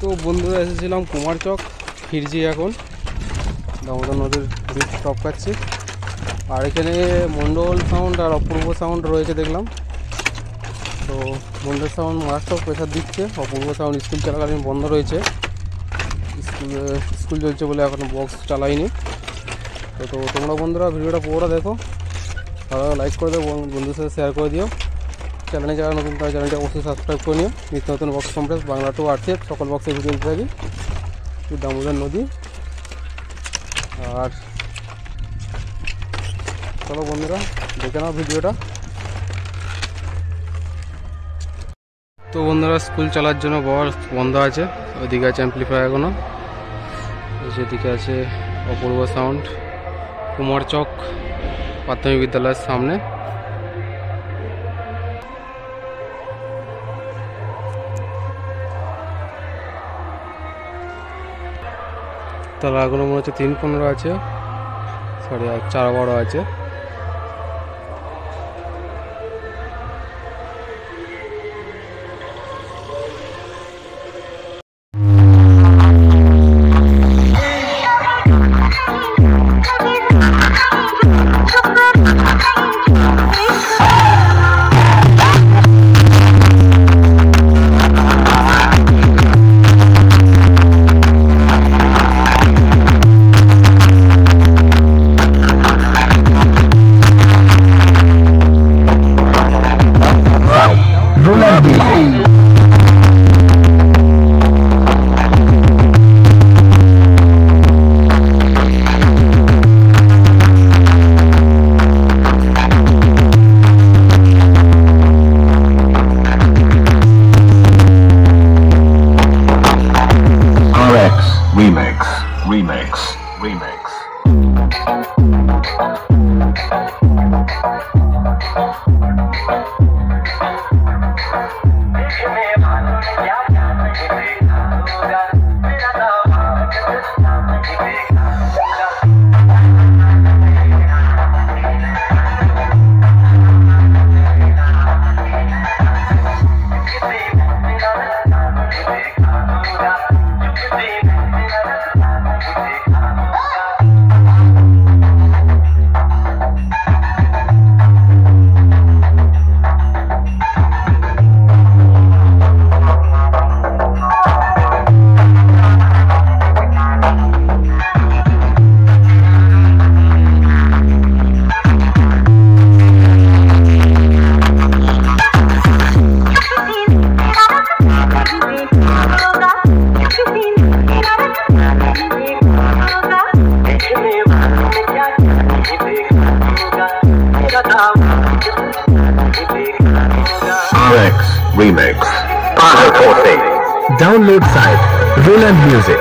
তো বন্ধুরা এসেছিলাম কুমারচক, ফিরছি এখন। দামোদর নদীর ব্রিজ টপ কাটছি। আর এখানে মন্ডল সাউন্ড আর অপূর্ব সাউন্ড রয়েছে দেখলাম। তো মন্ডল সাউন্ড মারাত্মক প্রেশার দিচ্ছে, অপূর্ব সাউন্ড স্কুল চলাকালীন বন্ধ রয়েছে। স্কুল চলছে বলে এখনও বক্স চালাইনি। তো তোমরা বন্ধুরা ভিডিওটা পুরোটা দেখো, ভালো লাইক করে দেবো, বন্ধুদের সাথে শেয়ার করে দিও। চ্যানেলে যারা নতুন তারা চ্যানেলটি অবশ্যই সাবস্ক্রাইব করে নিও। নিত্য নতুন box complex Bangla to RCF সকল বক্সে ভিডিও দিতে থাকি। দামোদর নদী। আর চলো বন্ধুরা দেখে নাও ভিডিওটা। তো বন্ধুরা স্কুল চালার জন্য বন্ধ আছে। ওইদিকে আছে অ্যাম্পলিফায়ার এখনো, যেদিকে আছে অপূর্ব সাউন্ড। কুমারচক প্রাথমিক বিদ্যালয়ের সামনে। তারা এখনো মনে হচ্ছে 3:15 আছে, সরি 4:12 আছে। Remix. RX Remix. Download site Roland Music.